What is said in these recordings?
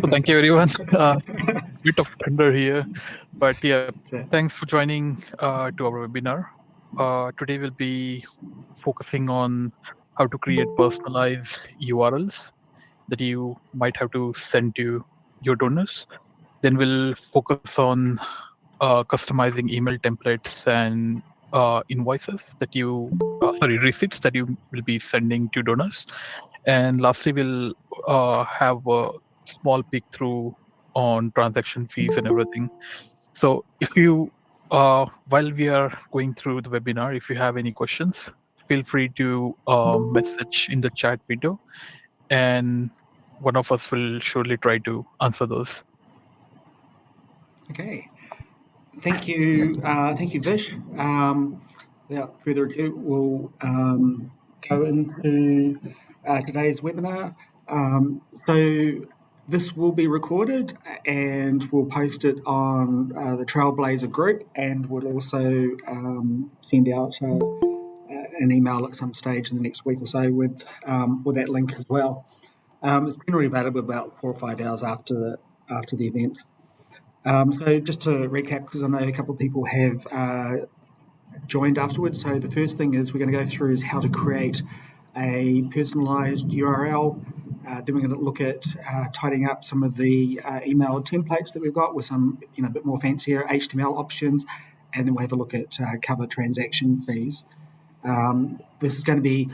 So thank you, everyone. Bit of thunder here, but yeah, thanks for joining to our webinar. Today we'll be focusing on how to create personalized URLs that you might have to send to your donors. Then we'll focus on customizing email templates and invoices that receipts that you will be sending to donors. And lastly, we'll have a small peek through on transaction fees and everything. So if you, while we are going through the webinar, if you have any questions, feel free to message in the chat window, and one of us will surely try to answer those. Okay, thank you, Vish. Without further ado, we'll go into today's webinar. So this will be recorded and we'll post it on the Trailblazer group, and we'll also send out an email at some stage in the next week or so with that link as well. It's generally available about 4 or 5 hours after the event. So just to recap, because I know a couple of people have joined afterwards. So the first thing is we're going to go through is how to create a personalized URL. Then we're going to look at tidying up some of the email templates that we've got with some, a bit more fancier HTML options. And then we'll have a look at cover transaction fees. This is going to be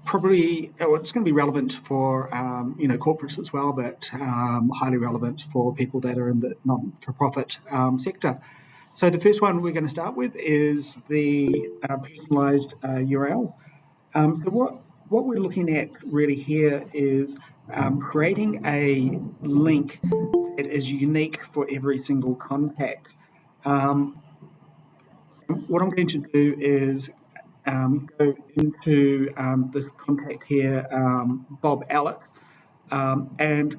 it's going to be relevant for corporates as well, but highly relevant for people that are in the non-for-profit sector. So the first one we're going to start with is the personalized URL. So what we're looking at really here is creating a link that is unique for every single contact. What I'm going to do is go into this contact here, Bob Alec, and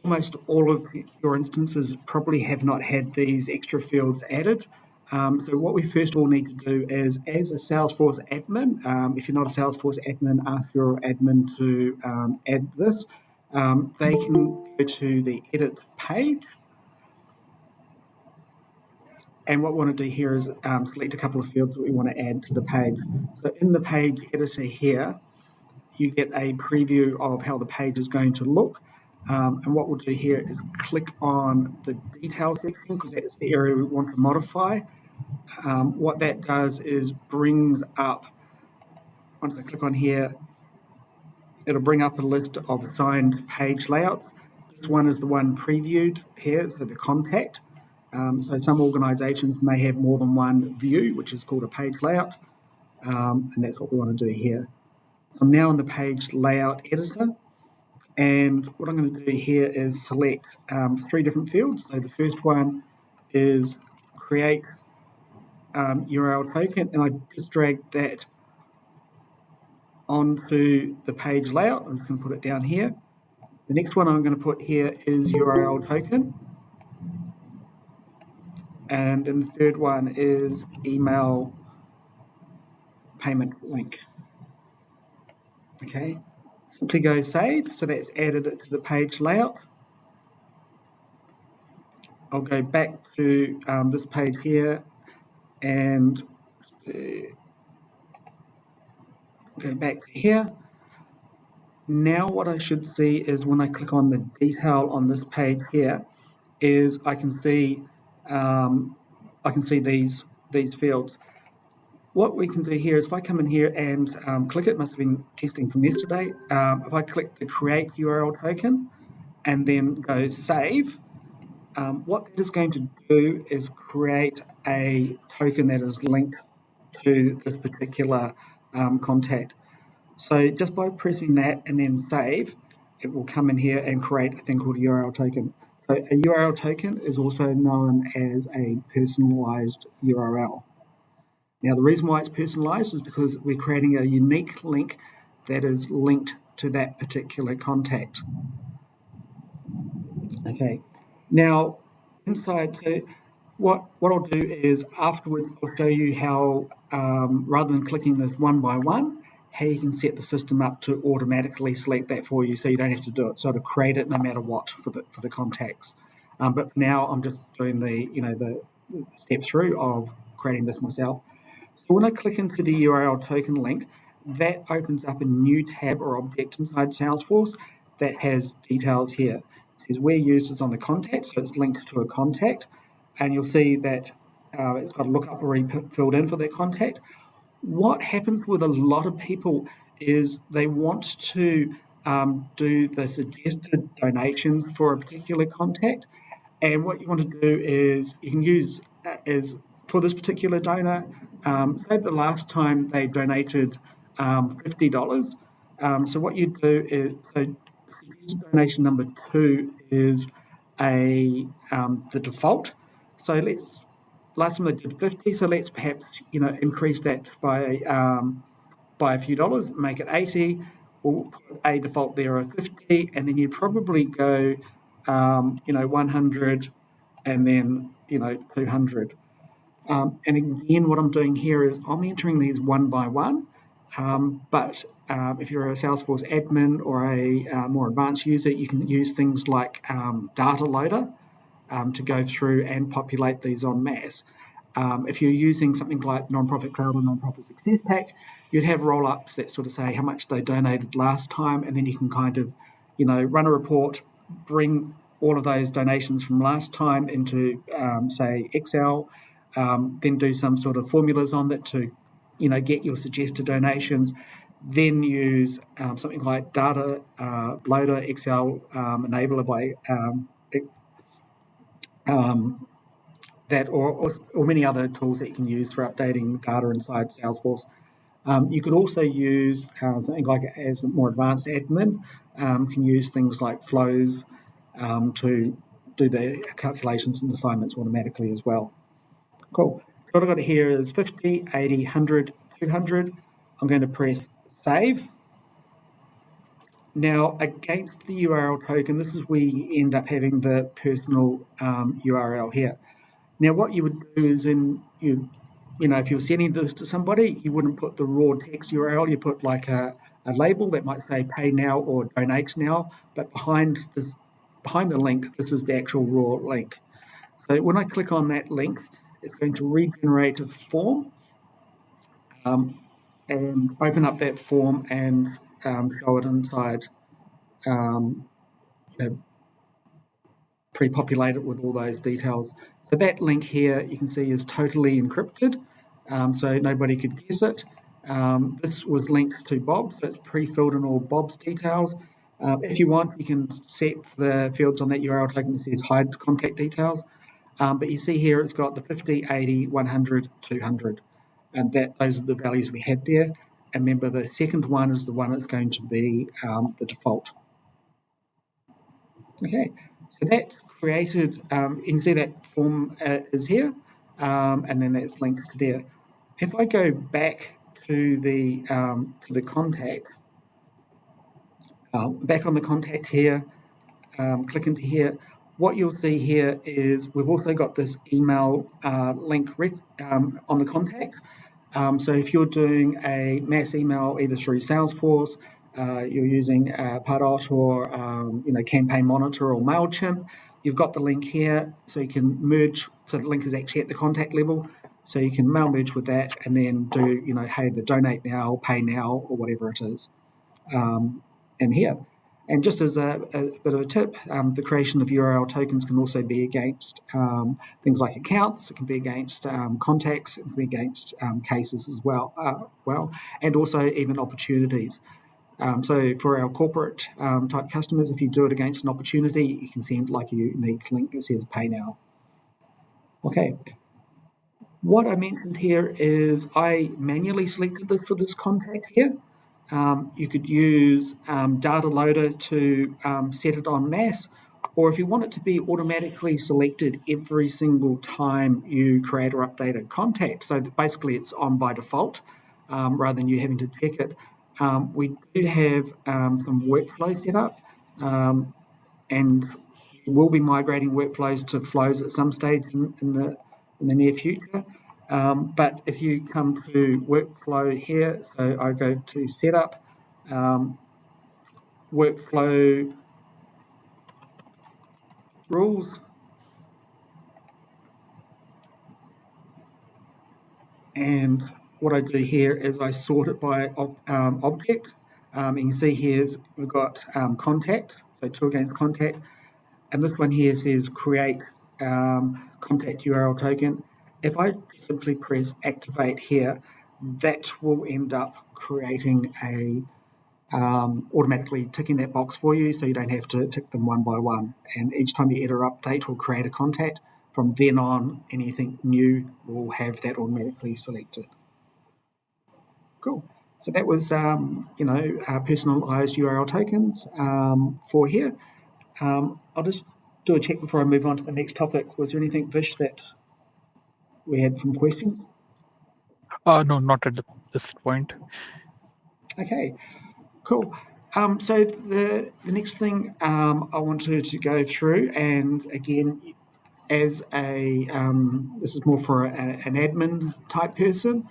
almost all of your instances probably have not had these extra fields added. So what we first all need to do is, as a Salesforce admin, if you're not a Salesforce admin, ask your admin to add this. They can go to the edit page. And what we want to do here is select a couple of fields that we want to add to the page. So in the page editor here, you get a preview of how the page is going to look. And what we'll do here is click on the detail section, because that's the area we want to modify. What that does is brings up, once I click on here, it'll bring up a list of assigned page layouts. This one is the one previewed here, so the contact. So some organizations may have more than one view, which is called a page layout, and that's what we want to do here. So I'm now in the page layout editor, and what I'm going to do here is select 3 different fields. So the first one is create URL token, and I just drag that onto the page layout. I'm just going to put it down here. The next one I'm going to put here is URL token. And then the third one is email payment link. Okay, simply go save. So that's added it to the page layout. I'll go back to this page here and go back to here. Now what I should see is when I click on the detail on this page here, is I can see these fields. What we can do here is if I come in here and click it, must have been testing from yesterday. If I click the create URL token and then go save, what that is going to do is create a token that is linked to this particular contact. So just by pressing that and then save, it will come in here and create a thing called a URL token. So a URL token is also known as a personalized URL. Now, the reason why it's personalized is because we're creating a unique link that is linked to that particular contact. Okay. Now, inside, so what I'll do is afterwards I'll show you how, rather than clicking this one by one, how you can set the system up to automatically select that for you, so you don't have to do it. Sort of create it no matter what for the contacts. But now I'm just doing the step through of creating this myself. So when I click into the URL token link, that opens up a new tab or object inside Salesforce that has details here. It says where users on the contact, so it's linked to a contact, and you'll see that it's got a lookup already filled in for that contact. What happens with a lot of people is they want to do the suggested donations for a particular contact, and what you want to do is you can use as for this particular donor. Say the last time they donated $50. So what you do is donation number 2 is the default. So let's last time they did 50. So let's perhaps increase that by a few dollars, make it 80. We'll put a default there of 50, and then you probably go 100, and then 200. And again, what I'm doing here is I'm entering these one by one. But if you're a Salesforce admin or a more advanced user, you can use things like Data Loader to go through and populate these en masse. If you're using something like Nonprofit Cloud or Nonprofit Success Pack, you'd have roll-ups that sort of say how much they donated last time, and then you can kind of, run a report, bring all of those donations from last time into, say, Excel, then do some sort of formulas on that to, get your suggested donations, then use something like Data Loader, Excel Enabler by that, or many other tools that you can use for updating data inside Salesforce. You could also use something like, as a more advanced admin, can use things like flows to do the calculations and assignments automatically as well. Cool. So what I've got here is 50, 80, 100, 200. I'm going to press save. Now, against the URL token, this is where you end up having the personal URL here. Now, what you would do is if you're sending this to somebody, you wouldn't put the raw text URL. You put like a label that might say pay now or donate now, but behind the link, this is the actual raw link. So when I click on that link, it's going to regenerate a form and open up that form and show it inside, pre-populate it with all those details. So that link here, you can see, is totally encrypted, so nobody could guess it. This was linked to Bob, so it's pre-filled in all Bob's details. If you want, you can set the fields on that URL token that says hide contact details. But you see here, it's got the 50, 80, 100, 200. And those are the values we had there. And remember, the second one is the one that's going to be the default. Okay, so that's created, you can see that form is here, and then that's linked there. If I go back to the contact, back on the contact here, click into here, what you'll see here is we've also got this email link on the contact. So if you're doing a mass email either through Salesforce, you're using Pardot or Campaign Monitor or MailChimp, you've got the link here, so you can merge. So the link is actually at the contact level, so you can mail merge with that, and then do hey, the donate now, pay now, or whatever it is, in here. And just as a bit of a tip, the creation of URL tokens can also be against things like accounts. It can be against contacts. It can be against cases as well, and also even opportunities. So for our corporate type customers, if you do it against an opportunity, you can send like a unique link that says pay now. Okay. What I mentioned here is I manually selected this for this contact here. You could use Data Loader to set it en masse, or if you want it to be automatically selected every single time you create or update a contact, so that basically it's on by default rather than you having to check it. We do have some workflow set up, and we'll be migrating workflows to flows at some stage in the near future. But if you come to workflow here, so I go to setup, workflow rules, and what I do here is I sort it by object. You can see here we've got contact, so to against contact, and this one here says create contact URL token. If I simply press activate here, that will end up creating a automatically ticking that box for you, so you don't have to tick them one by one. And each time you enter update will create a contact. From then on, anything new will have that automatically selected. Cool. So that was, personalized URL tokens for here. I'll just do a check before I move on to the next topic. Was there anything, Vish, that we had some questions? No, not at this point. Okay, cool. So the next thing I wanted to go through, and again, as a this is more for an admin type person,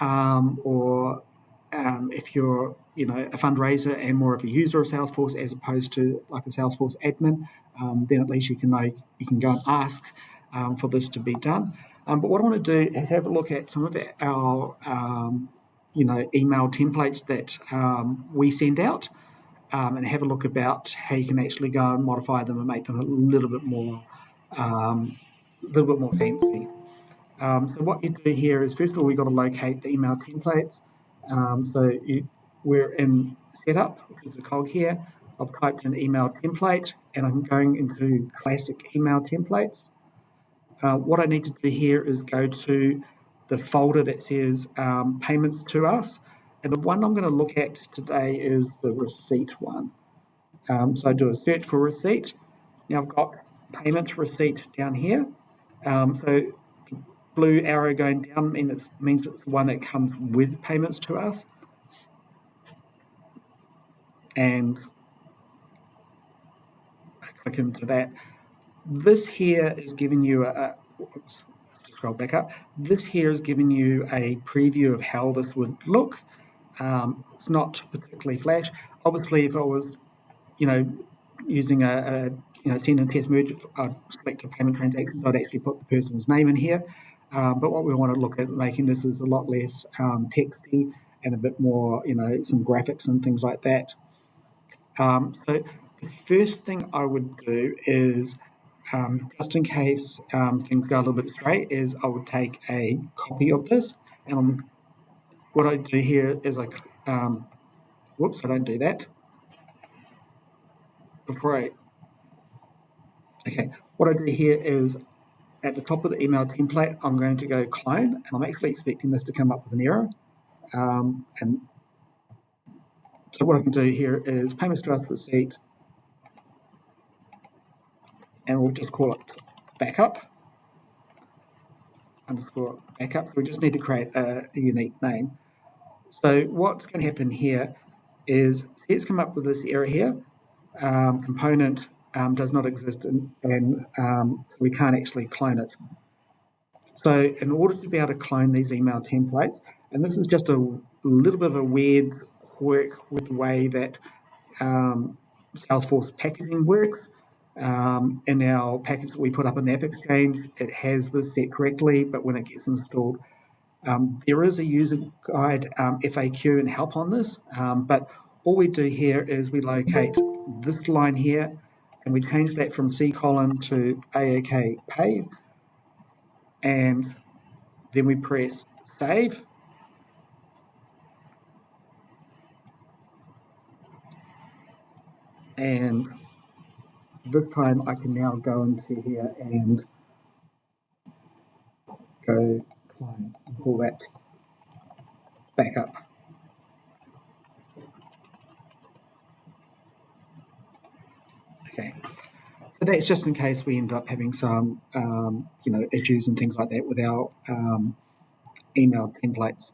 or if you're a fundraiser and more of a user of Salesforce as opposed to like a Salesforce admin, then at least you can know you can go and ask for this to be done. But what I want to do is have a look at some of our email templates that we send out, and have a look about how you can actually go and modify them and make them a little bit more fancy. So what you do here is, first of all, we've got to locate the email templates. We're in setup, which is the cog here. I've typed in email template, and I'm going into classic email templates. What I need to do here is go to the folder that says Payments2us, and the one I'm going to look at today is the receipt one. So I do a search for receipt. Now I've got payments receipt down here. So blue arrow going down means it's the one that comes with Payments2us. And I click into that. This here is giving you scroll back up. This here is giving you a preview of how this would look. It's not particularly flash. Obviously, if I was, using a send and test merge, I'd select a payment transaction, so I'd actually put the person's name in here. But what we want to look at making this is a lot less texty and a bit more, some graphics and things like that. So the first thing I would do is, just in case things go a little bit astray, is I would take a copy of this, and what I do here is I don't do that. What I do here is at the top of the email template, I'm going to go clone, and I'm actually expecting this to come up with an error. And so what I can do here is Payments2us receipt, and we'll just call it backup underscore backup. So we just need to create a unique name. So what's going to happen here is it's come up with this error here. Component does not exist, and we can't actually clone it. So in order to be able to clone these email templates, and this is just a little bit of a weird quirk with the way that Salesforce packaging works. In our package that we put up in the App Exchange, it has this set correctly, but when it gets installed, there is a user guide, FAQ, and help on this, but all we do here is we locate this line here, and we change that from C colon to AAK pay, and then we press save. And this time I can now go into here and go clone and pull that back up. Okay, so that's just in case we end up having some, issues and things like that with our email templates.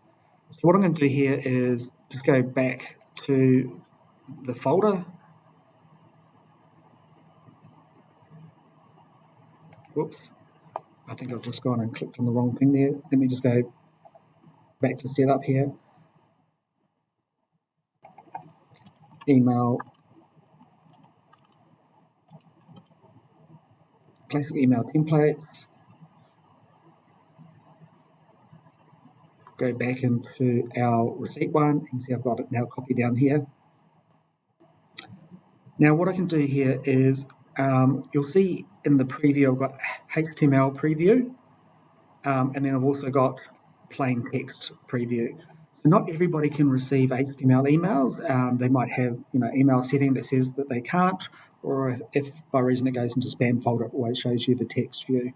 So what I'm going to do here is just go back to the folder. Whoops. I think I've just gone and clicked on the wrong thing there. Let me just go back to setup here. Email, classic email templates. Go back into our receipt one. You can see I've got it now copied down here. Now what I can do here is, you'll see in the preview I've got HTML preview, and then I've also got plain text preview. So not everybody can receive HTML emails. They might have email setting that says that they can't, or if by reason it goes into spam folder, it always shows you the text view.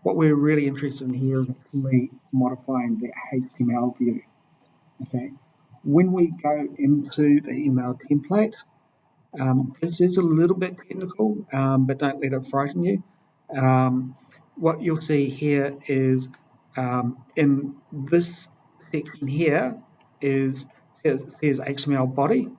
What we're really interested in here is actually modifying the HTML view. Okay, when we go into the email template, this is a little bit technical, but don't let it frighten you. What you'll see here is in this section here says HTML body,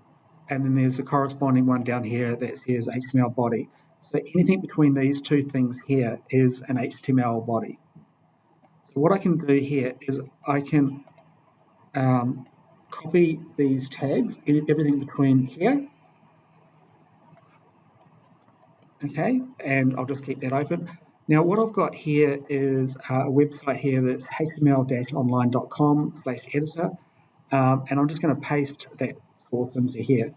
and then there's a corresponding one down here that says HTML body. So anything between these two things here is an HTML body. So what I can do here is I can copy these tags, everything between here. Okay, and I'll just keep that open. Now what I've got here is a website here that's html-online.com/editor, and I'm just going to paste that source into here.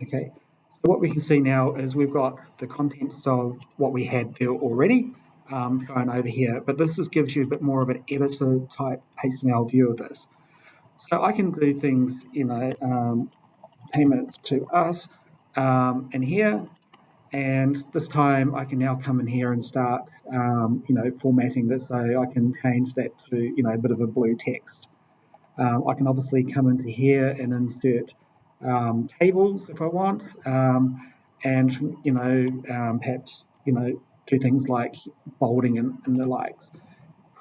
Okay, so what we can see now is we've got the contents of what we had there already shown over here, but this just gives you a bit more of an editor type HTML view of this. So I can do things, payments to us in here. And this time I can now come in here and start, formatting this, so I can change that to, a bit of a blue text. I can obviously come into here and insert tables if I want, and, perhaps, do things like bolding and the like.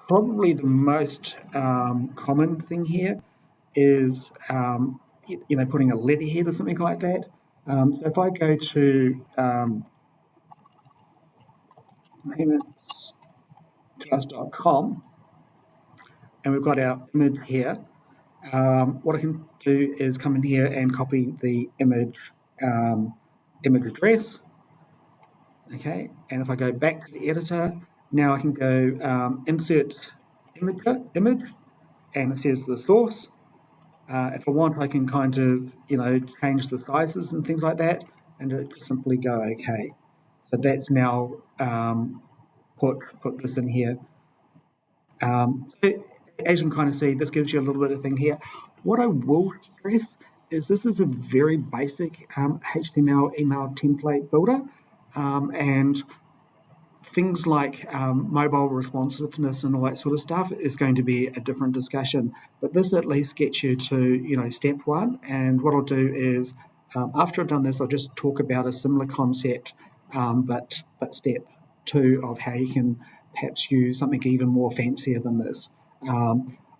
Probably the most common thing here is, putting a letterhead or something like that. So if I go to Payments2us.com, and we've got our image here, what I can do is come in here and copy the image address. Okay, and if I go back to the editor, now I can go insert image, and it says the source. If I want, I can kind of, change the sizes and things like that, and it simply go OK. So that's now put this in here. So as you can kind of see, this gives you a little bit of thing here. What I will stress is this is a very basic HTML email template builder, and things like mobile responsiveness and all that sort of stuff is going to be a different discussion. But this at least gets you to, step one. And what I'll do is, after I've done this, I'll just talk about a similar concept, but step two of how you can perhaps use something even more fancier than this.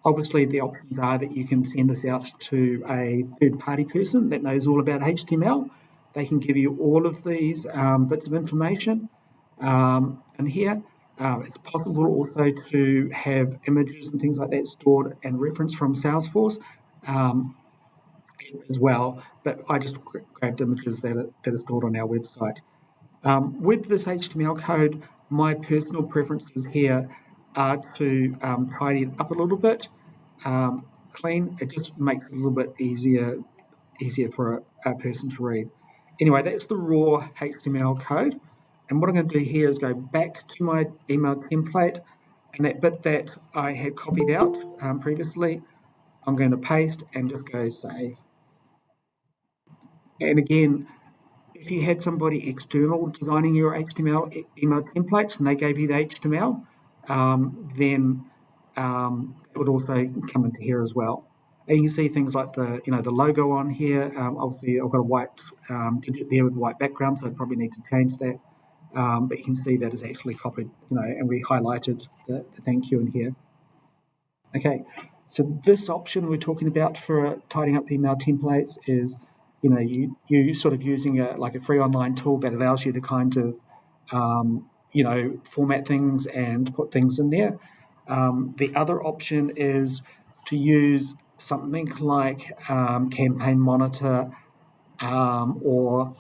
Obviously, the options are that you can send this out to a third-party person that knows all about HTML. They can give you all of these bits of information. And here, it's possible also to have images and things like that stored and referenced from Salesforce as well, but I just grabbed images that are stored on our website. With this HTML code, my personal preferences here are to tidy it up a little bit, clean. It just makes it a little bit easier for a person to read. Anyway, that's the raw HTML code. And what I'm going to do here is go back to my email template, and that bit that I had copied out previously, I'm going to paste and just go save. And again, if you had somebody external designing your HTML email templates and they gave you the HTML, then it would also come into here as well. And you can see things like the logo on here. Obviously, I've got a white digit there with a white background, so I probably need to change that. But you can see that it's actually copied, and we highlighted the thank you in here. Okay, so this option we're talking about for tidying up the email templates is, you sort of using a free online tool that allows you to kind of, format things and put things in there. The other option is to use something like Campaign Monitor or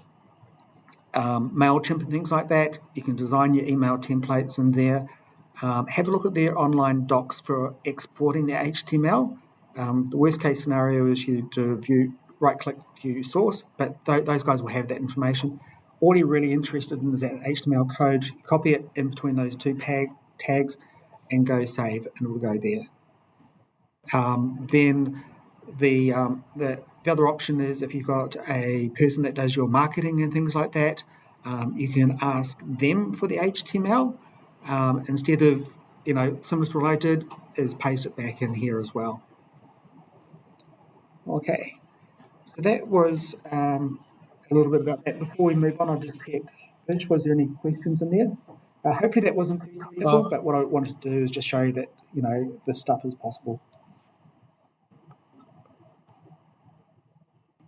MailChimp and things like that. You can design your email templates in there. Have a look at their online docs for exporting their HTML. The worst case scenario is you do right-click view source, but those guys will have that information. All you're really interested in is that HTML code. You copy it in between those two tags and go save, and it will go there. Then the other option is if you've got a person that does your marketing and things like that, you can ask them for the HTML instead of, similar to what I did, is paste it back in here as well. Okay, so that was a little bit about that. Before we move on, I'll just check, Vince, was there any questions in there? Hopefully that wasn't too technical, but what I wanted to do is just show you that, this stuff is possible.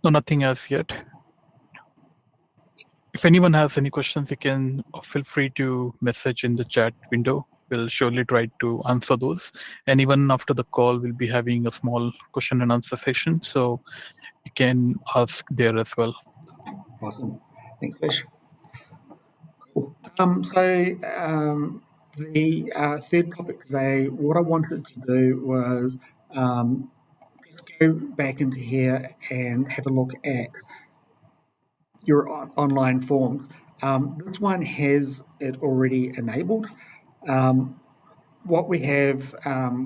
No, nothing as yet. If anyone has any questions, you can feel free to message in the chat window. We'll surely try to answer those. And even after the call, we'll be having a small question and answer session. So you can ask there as well. Awesome. Thanks, Fish. Cool. The third topic today, what I wanted to do was just go back into here and have a look at your online forms. This one has it already enabled. What we have,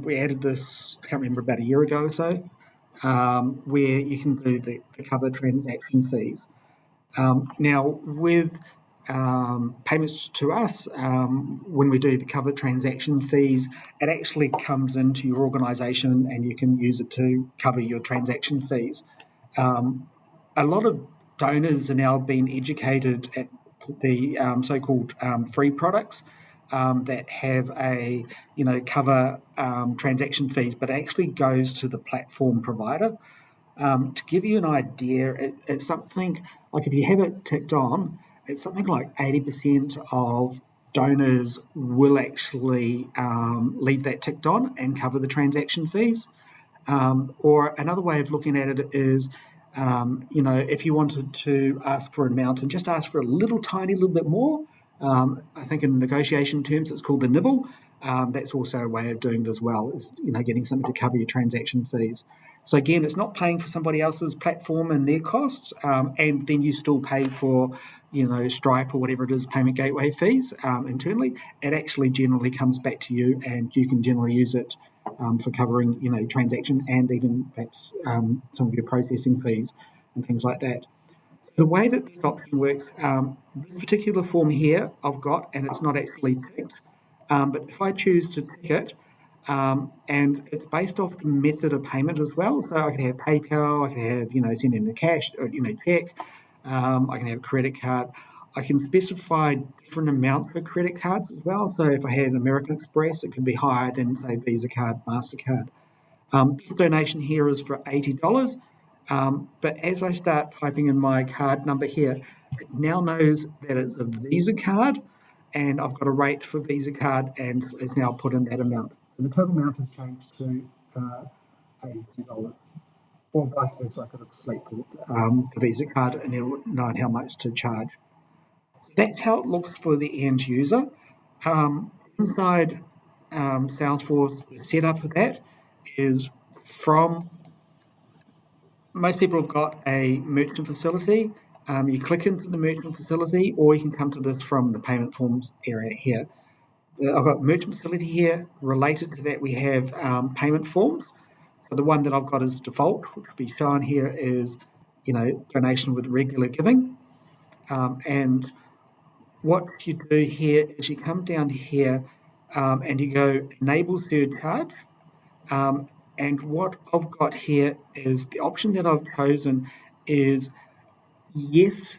we added this, I can't remember, about a year ago or so, where you can do the cover transaction fees. Now, with Payments2us, when we do the cover transaction fees, it actually comes into your organisation and you can use it to cover your transaction fees. A lot of donors are now being educated at the so-called free products that have a cover transaction fees, but it actually goes to the platform provider. To give you an idea, it's something like, if you have it ticked on, it's something like 80% of donors will actually leave that ticked on and cover the transaction fees. Or another way of looking at it is, if you wanted to ask for an amount and just ask for a little tiny little bit more, I think in negotiation terms it's called the nibble. That's also a way of doing it as well, is getting something to cover your transaction fees. So again, it's not paying for somebody else's platform and their costs, and then you still pay for Stripe or whatever it is, payment gateway fees internally. It actually generally comes back to you, and you can generally use it for covering transaction and even perhaps some of your processing fees and things like that. The way that this option works, this particular form here I've got, and it's not actually ticked, but if I choose to tick it, and it's based off the method of payment as well. So I can have PayPal, I can have send in the cash or check, I can have a credit card. I can specify different amounts for credit cards as well. So if I had an American Express, it could be higher than, say, Visa card, MasterCard. This donation here is for $80. But as I start typing in my card number here, it now knows that it's a Visa card, and I've got a rate for Visa card, and it's now put in that amount. So the total amount has changed to $82. Or vice versa, I could have selected the Visa card and then known how much to charge. That's how it looks for the end user. Inside Salesforce, the setup of that is from, most people have got a merchant facility. You click into the merchant facility, or you can come to this from the payment forms area here. I've got merchant facility here. Related to that, we have payment forms. So the one that I've got as default, which will be shown here, is donation with regular giving. And what you do here is you come down here and you go enable third charge. And what I've got here is the option that I've chosen is yes,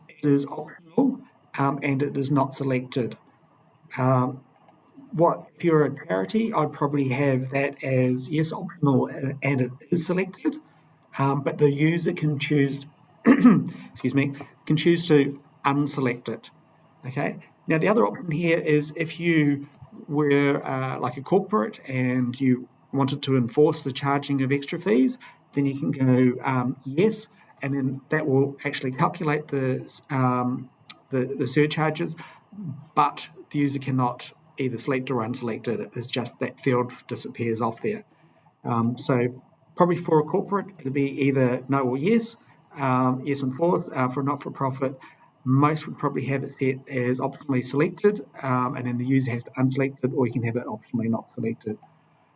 it is optional, and it is not selected. If you're a charity, I'd probably have that as yes, optional, and it is selected. But the user can choose, can choose to unselect it. Okay. Now, the other option here is if you were like a corporate and you wanted to enforce the charging of extra fees, then you can go yes, and then that will actually calculate the surcharges, but the user cannot either select or unselect it. It's just that field disappears off there. So probably for a corporate, it'll be either no or yes, yes and fourth. For a not-for-profit, most would probably have it set as optionally selected, and then the user has to unselect it, or you can have it optionally not selected.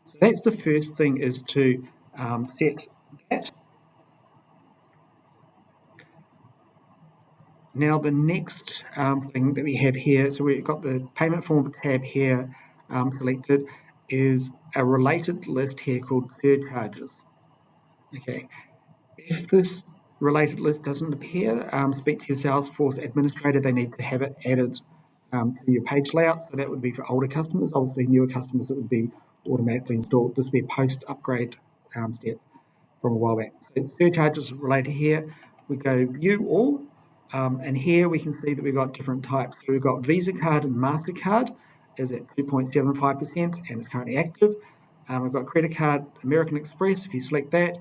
So that's the first thing, is to set that. Now the next thing that we have here, so we've got the payment form tab here selected, is a related list here called surcharges. Okay, if this related list doesn't appear, speak to your Salesforce administrator. They need to have it added to your page layout. So that would be for older customers. Obviously, newer customers, it would be automatically installed. This would be a post-upgrade step from a while back. So surcharges related here. We go view all, and here we can see that we've got different types. So we've got Visa card and MasterCard is at 2.75% and it's currently active. We've got credit card, American Express. If you select that,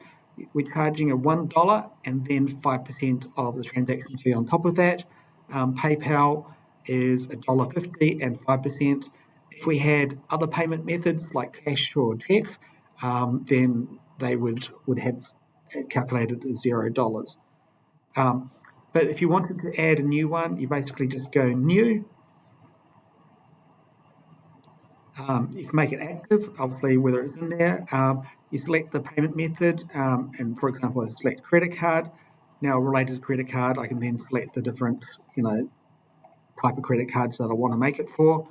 we're charging a $1 and then 5% of the transaction fee on top of that. PayPal is $1.50 and 5%. If we had other payment methods like cash or check, then they would have calculated as $0. But if you wanted to add a new one, you basically just go new. You can make it active, obviously, whether it's in there. You select the payment method, and for example, I select credit card. Now, related to credit card, I can then select the different, type of credit cards that I want to make it for.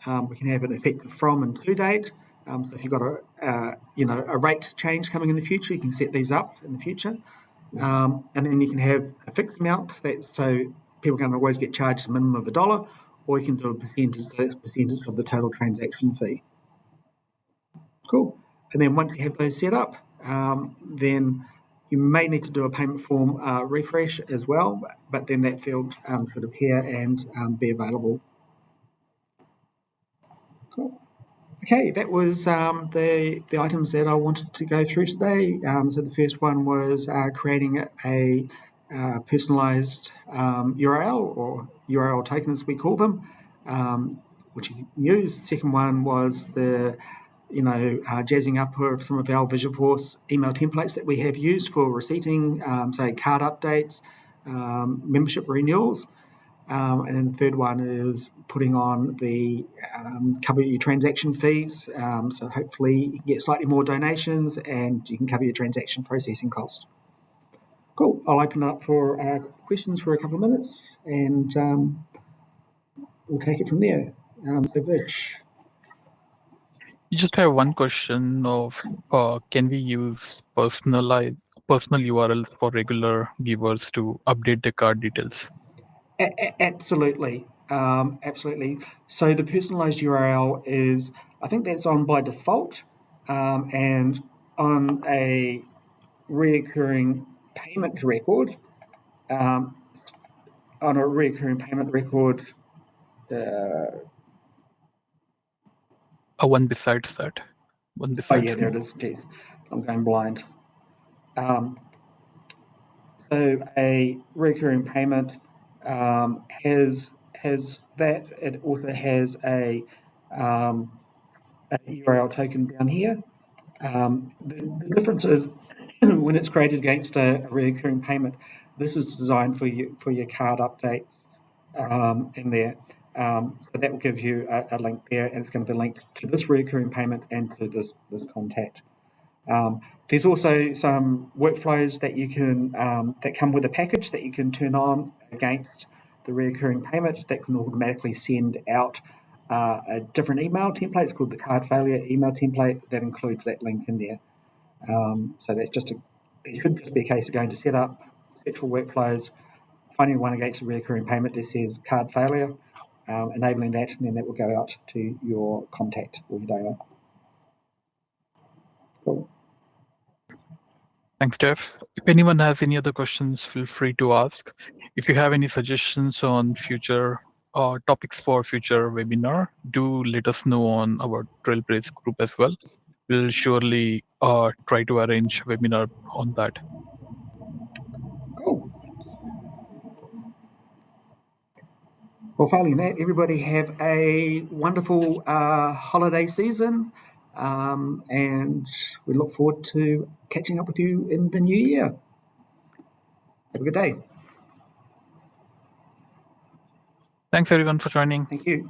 We can have an effective from and to date. So if you've got a rate change coming in the future, you can set these up in the future. And then you can have a fixed amount, so people can always get charged a minimum of $1, or you can do a percentage of the total transaction fee. Cool. And then once you have those set up, then you may need to do a payment form refresh as well, but then that field should appear and be available. Cool. Okay, that was the items that I wanted to go through today. So the first one was creating a personalized URL, or URL token as we call them, which you can use. The second one was the jazzing up of some of our Visualforce email templates that we have used for receipting, say card updates, membership renewals. And then the third one is putting on the cover your transaction fees. So hopefully you can get slightly more donations and you can cover your transaction processing cost. Cool. I'll open up for questions for a couple of minutes and we'll take it from there. So Vish. You just have one question of can we use personal URLs for regular givers to update their card details? Absolutely. Absolutely. So the personalized URL is, I think that's on by default, and on a reoccurring payment record, uh, One besides that. One oh besides yeah, there it is. Geez, I'm going blind. Um, so a recurring payment has that. It also has a URL token down here. The difference is when it's created against a recurring payment, this is designed for your card updates in there. So that will give you a link there, and it's going to be linked to this recurring payment and to this contact. There's also some workflows that you can that come with a package that you can turn on against the recurring payments that can automatically send out a different email template. It's called the card failure email template that includes that link in there. So that's it should just be a case of going to set up, search for workflows, finding one against a recurring payment that says card failure, enabling that, and then that will go out to your contact or your donor. Cool. Thanks, Jeff. If anyone has any other questions, feel free to ask. If you have any suggestions on future topics for future webinar, do let us know on our Trailblaze group as well. We'll surely try to arrange a webinar on that. Cool. Well, failing that, everybody have a wonderful holiday season, and we look forward to catching up with you in the new year. Have a good day. Thanks everyone for joining. Thank you.